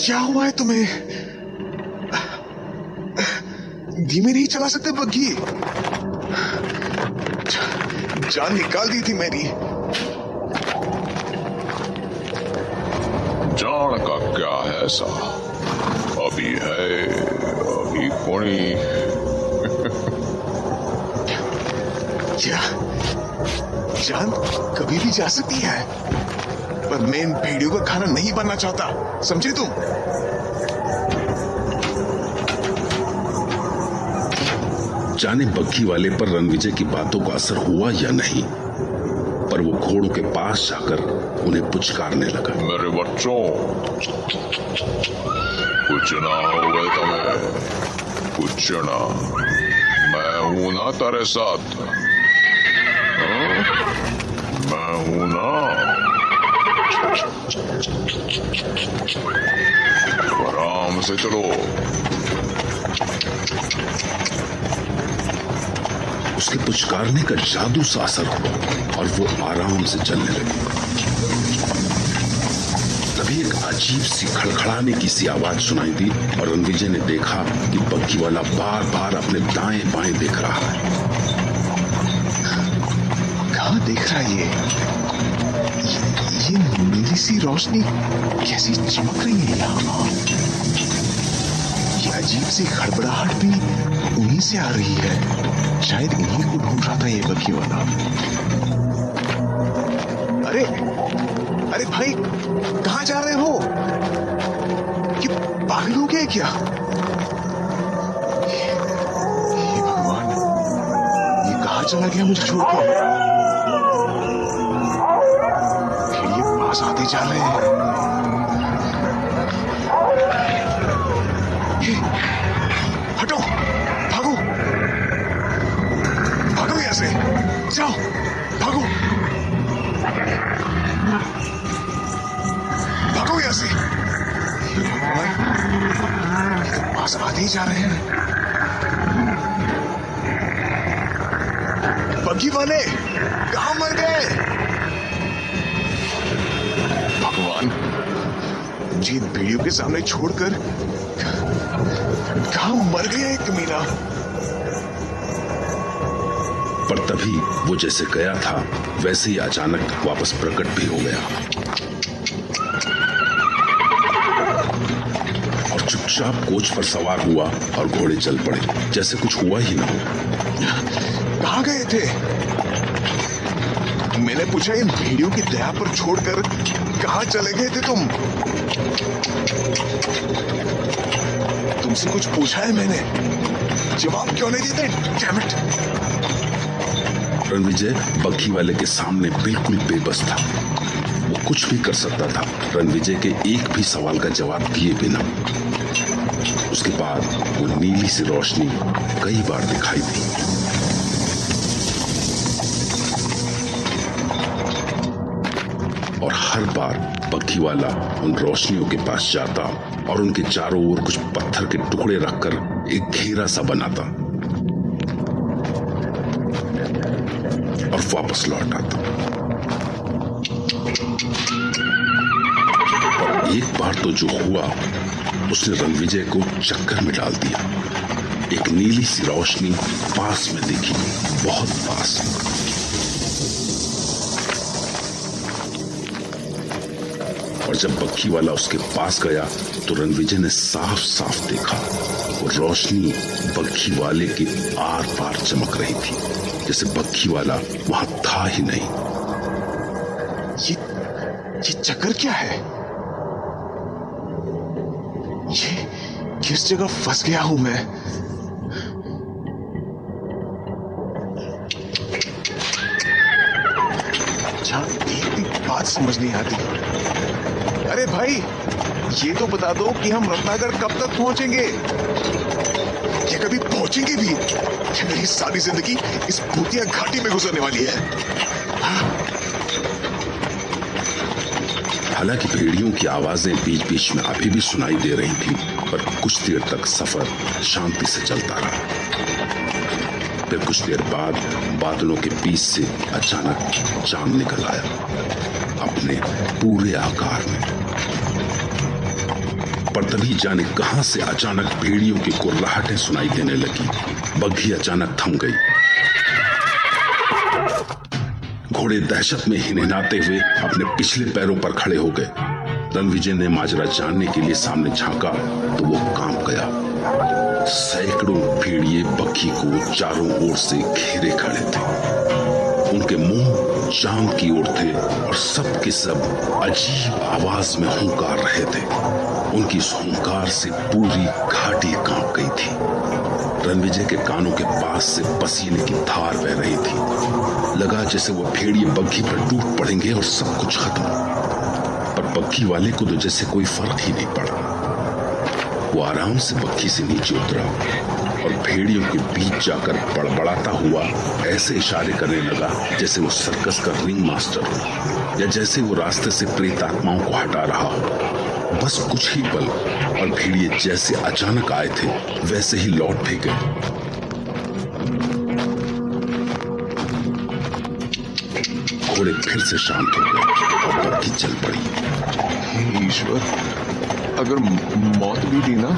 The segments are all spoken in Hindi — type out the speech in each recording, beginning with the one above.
क्या हुआ है तुम्हें? धीमे नहीं चला सकते बग्घी? जान निकाल दी थी मेरी। जान का क्या है ऐसा, अभी है अभी कोई। क्या जान कभी भी जा सकती है, पर मैं इन भेड़ियों का खाना नहीं बनना चाहता, समझे तुम? जाने बग्घी वाले पर रणविजय की बातों का असर हुआ या नहीं, पर वो घोड़ों के पास जाकर उन्हें पुचकारने लगा। मेरे बच्चों, कुछ ना हो गए तुम्हें, कुछ ना, मैं हूं ना तेरे साथ, मैं हूं ना। आराम से चलो। उसके पुचकारने का जादू सा असर हुआ और वो आराम से चलने लगे। तभी एक अजीब सी खड़खड़ाने की सी आवाज सुनाई दी और रणविजय ने देखा कि बग्घी वाला बार बार अपने दाएं बाएं देख रहा है। कहाँ देख रहा है ये नीली सी रोशनी कैसी चमक रही है यहाँ? ये अजीब सी खड़बड़ाहट भी उन्हीं से आ रही है। शायद इन्हीं को ढूंढ रहा था ये बग्घी वाला। अरे अरे भाई, कहाँ जा रहे हो? कि पागल हो गए क्या? हे भगवान, ये कहाँ चला गया मुझे छोड़कर? आते जा रहे हैं। हटो, भागो, भागो यहां से, जाओ, भागो, भागो यहां से। पास आते ही जा रहे हैं। बग्घी वाले कहां मर गए? मुझे इन भेड़ियों के सामने छोड़कर कहां मर गया एक कमीना। पर तभी वो जैसे गया था वैसे ही अचानक वापस प्रकट भी हो गया और चुपचाप कोच पर सवार हुआ और घोड़े चल पड़े जैसे कुछ हुआ ही ना हो। कहां गए थे? मैंने पूछा, इन भेड़ियों की दया पर छोड़कर कहां चले गए थे तुम? तुमसे कुछ पूछा है मैंने, जवाब क्यों नहीं देते? Damn it! रणविजय बग्घी वाले के सामने बिल्कुल बेबस था। वो कुछ भी कर सकता था रणविजय के एक भी सवाल का जवाब दिए बिना। उसके बाद वो नीली सी रोशनी कई बार दिखाई दी और हर बार बग्घी वाला उन रोशनियों के पास जाता और उनके चारों ओर कुछ पत्थर के टुकड़े रखकर एक घेरा सा बनाता और वापस लौट आता। और एक बार तो जो हुआ उसने रणविजय को चक्कर में डाल दिया। एक नीली सी रोशनी पास में दिखी, बहुत पास। और जब बग्घी वाला उसके पास गया तो रणविजय ने साफ साफ देखा वो रोशनी बग्घी वाले के आर पार चमक रही थी, जैसे बग्घी वाला वहां था ही नहीं। ये चक्कर क्या है? ये किस जगह फंस गया हूं मैं? अच्छा, एक भी बात समझ नहीं आती। अरे भाई, ये तो बता दो कि हम रत्नागर कब तक पहुंचेंगे? क्या कभी पहुंचेंगे भी? क्या मेरी सारी जिंदगी इस भूतिया घाटी में गुजरने वाली है? हालांकि भेड़ियों की आवाजें बीच बीच में अभी भी सुनाई दे रही थी, पर कुछ देर तक सफर शांति से चलता रहा। फिर कुछ देर बाद बादलों के बीच से अचानक चांद निकल आया अपने पूरे आकार में। पर तभी जाने कहां से अचानक भेड़ियों की कुर्राहटें सुनाई देने लगी। बग्घी अचानक थम गई। घोड़े दहशत में हिनहिनाते हुए अपने पिछले पैरों पर खड़े हो गए। रणविजय ने माजरा जानने के लिए सामने झांका तो वो कांप गया। सैकड़ों भेड़िए बग्घी को चारों ओर से घेरे खड़े थे। उनके मुंह चांद की ओर थे और सब के सब अजीब आवाज में हुंकार रहे थे। उनकी इस हुंकार से पूरी घाटी कांप गई थी। रणविजय के कानों के पास से पसीने की धार बह रही थी। लगा जैसे वो भेड़िए बग्घी पर टूट पड़ेंगे और सब कुछ खत्म। पर बग्घी वाले को तो जैसे कोई फर्क ही नहीं पड़ा। वो आराम से बग्घी से नीचे उतरा और भेड़ियों के बीच जाकर बड़बड़ाता हुआ ऐसे इशारे करने लगा जैसे वो सर्कस का रिंग मास्टर हो, या जैसे वो रास्ते से प्रेत आत्माओं को हटा रहा हो। बस कुछ ही पल और भेड़िए जैसे अचानक आए थे वैसे ही लौट भी गए। घोड़े फिर से शांत हो गए और बग्घी चल पड़ी। हे ईश्वर, अगर मौत भी दी ना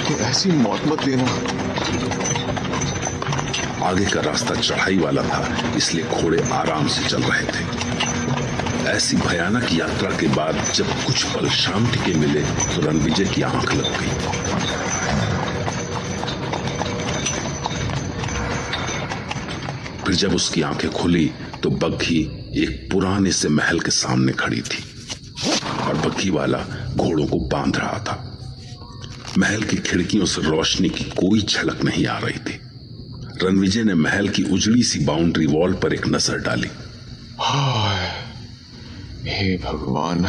तो ऐसी मौत मत देना। आगे का रास्ता चढ़ाई वाला था, इसलिए घोड़े आराम से चल रहे थे। ऐसी भयानक यात्रा के बाद जब कुछ पल शांति के मिले तो रणविजय की आंख लग गई। फिर जब उसकी आंखें खुली तो बग्घी एक पुराने से महल के सामने खड़ी थी और बग्घी वाला घोड़ों को बांध रहा था। महल की खिड़कियों से रोशनी की कोई झलक नहीं आ रही थी। रणविजय ने महल की उजड़ी सी बाउंड्री वॉल पर एक नजर डाली। हाय, हे भगवान,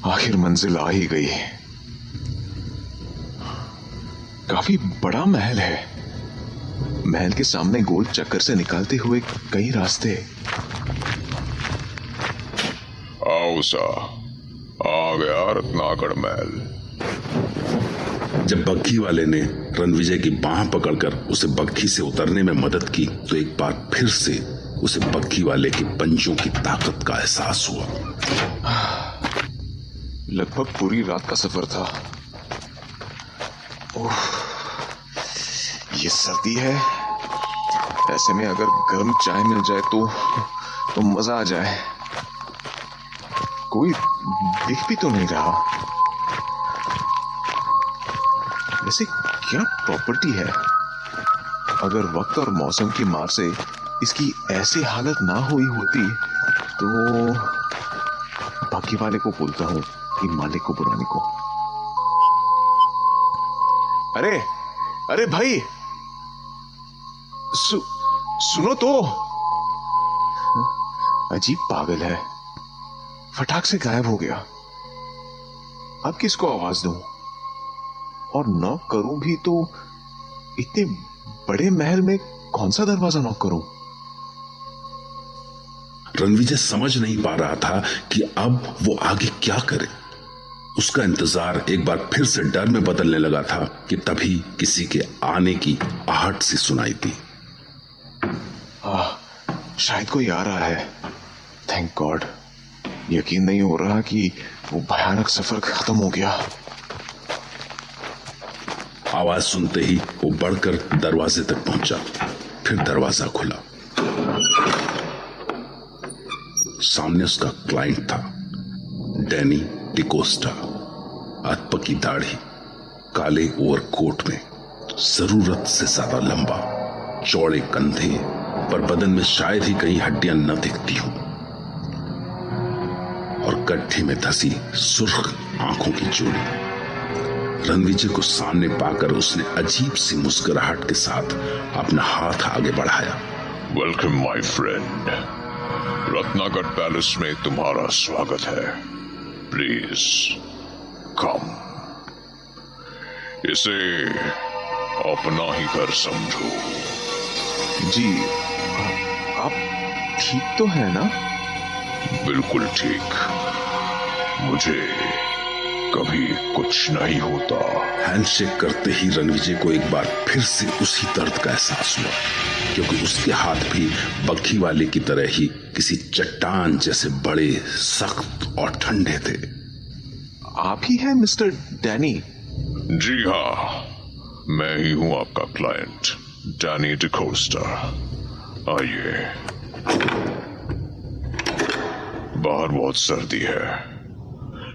आखिर मंजिल आ ही गई। काफी बड़ा महल है। महल के सामने गोल चक्कर से निकालते हुए कई रास्ते। आओ सा, आ गया रत्नागढ़ महल। जब बग्घी वाले ने रणविजय की बांह पकड़कर उसे बग्घी से उतरने में मदद की तो एक बार फिर से उसे बग्घी वाले की पंजों की ताकत का एहसास हुआ। लगभग पूरी रात का सफर था। ओह, ये सर्दी है। ऐसे में अगर गर्म चाय मिल जाए तो मजा आ जाए। कोई दिख भी तो नहीं रहा। वैसे क्या प्रॉपर्टी है। अगर वक्त और मौसम की मार से इसकी ऐसी हालत ना हुई होती तो बाकी वाले को बोलता हूं कि मालिक को बुलाने को। अरे भाई, सुनो तो। अजीब पागल है, फटाक से गायब हो गया। अब किसको आवाज दूं और नॉक करूं भी तो इतने बड़े महल में कौन सा दरवाजा नॉक करूं। रणविजय समझ नहीं पा रहा था कि अब वो आगे क्या करे। उसका इंतजार एक बार फिर से डर में बदलने लगा था कि तभी किसी के आने की आहट सी सुनाई दी। शायद कोई आ रहा है। Thank God. यकीन नहीं हो रहा कि वो भयानक सफर खत्म हो गया। आवाज सुनते ही वो बढ़कर दरवाजे तक पहुंचा। फिर दरवाजा खुला। सामने उसका क्लाइंट था, डैनी डिकोस्टा। अधपकी दाढ़ी, काले ओवरकोट में, जरूरत से ज्यादा लंबा, चौड़े कंधे, पर बदन में शायद ही कहीं हड्डियां न दिखती हों, और गड्ढे में धसी सुर्ख आंखों की जोड़ी। रणविजय को सामने पाकर उसने अजीब सी मुस्कुराहट के साथ अपना हाथ आगे बढ़ाया। Welcome my friend, Ratnagarh palace में तुम्हारा स्वागत है। Please come. इसे अपना ही घर समझो। जी, आप ठीक तो है ना? बिल्कुल ठीक। मुझे कभी कुछ नहीं होता। हैंडशेक करते ही रणविजय को एक बार फिर से उसी दर्द का एहसास हुआ, क्योंकि उसके हाथ भी बग्घी वाले की तरह ही किसी चट्टान जैसे बड़े, सख्त और ठंडे थे। आप ही हैं मिस्टर डैनी? जी हाँ, मैं ही हूं आपका क्लाइंट डैनी डिकोस्टा। आइए, बाहर बहुत सर्दी है,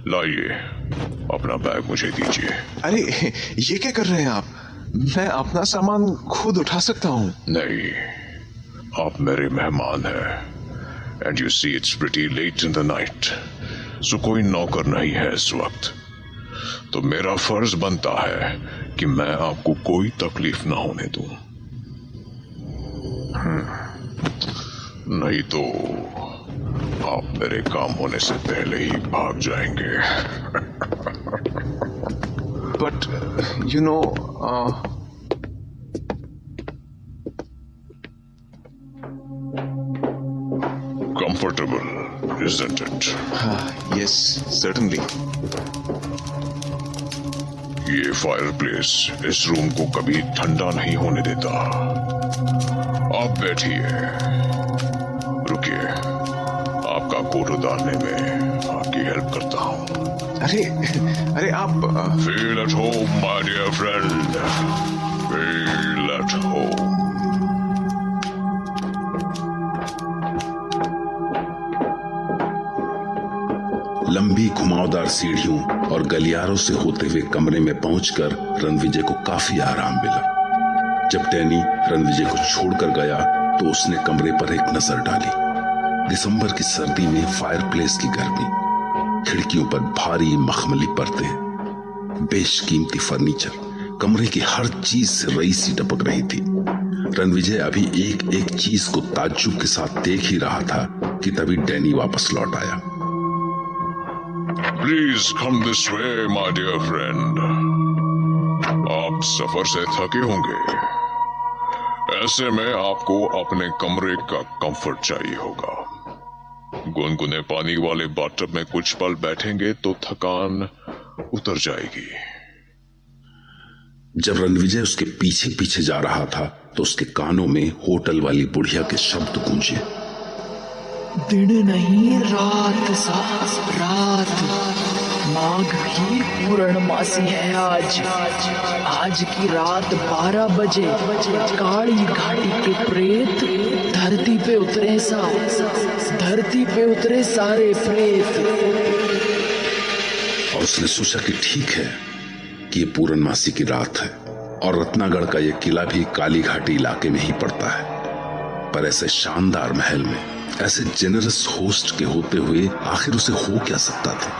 लाइए अपना बैग मुझे दीजिए। अरे ये क्या कर रहे हैं आप? मैं अपना सामान खुद उठा सकता हूँ। नहीं, आप मेरे मेहमान हैं, and you see it's pretty late in the night, so कोई नौकर नहीं है इस वक्त, तो मेरा फर्ज बनता है कि मैं आपको कोई तकलीफ ना होने दूं। नहीं तो आप मेरे काम होने से पहले ही भाग जाएंगे। But you know, Comfortable, isn't it? Yes certainly. ये फायरप्लेस इस रूम को कभी ठंडा नहीं होने देता। आप बैठिए, रुकिए, आपका कोट उतारने में आपकी हेल्प करता हूँ। अरे आप Feel at home, my dear friend. Feel at home. लंबी घुमावदार सीढ़ियों और गलियारों से होते हुए कमरे में पहुंचकर रणविजय को काफी आराम मिला। जब डैनी रणविजय को छोड़कर गया तो उसने कमरे पर एक नजर डाली। दिसंबर की सर्दी में फायरप्लेस की गर्मी, खिड़कियों पर भारी मखमली पर्दे, बेशकीमती फर्नीचर, कमरे की हर चीज से रईसी टपक रही थी। रणविजय अभी एक एक चीज को ताज्जुब के साथ देख ही रहा था कि तभी डैनी वापस लौट आया। Please come this way, my dear friend. आप सफर से थके होंगे, ऐसे में आपको अपने कमरे का कंफर्ट चाहिए होगा। गुनगुने पानी वाले बाथटब में कुछ पल बैठेंगे तो थकान उतर जाएगी। जब रणविजय उसके पीछे पीछे जा रहा था तो उसके कानों में होटल वाली बुढ़िया के शब्द गूंजे। दिन नहीं रात साफ रात, माघ की पूर्णमासी है आज की रात 12 बजे काली घाटी के प्रेत धरती पे उतरे सारे प्रेत। और उसने सोचा कि ठीक है कि ये पूर्णमासी की रात है और रत्नागढ़ का ये किला भी काली घाटी इलाके में ही पड़ता है, पर ऐसे शानदार महल में ऐसे जेनरस होस्ट के होते हुए आखिर उसे हो क्या सकता था।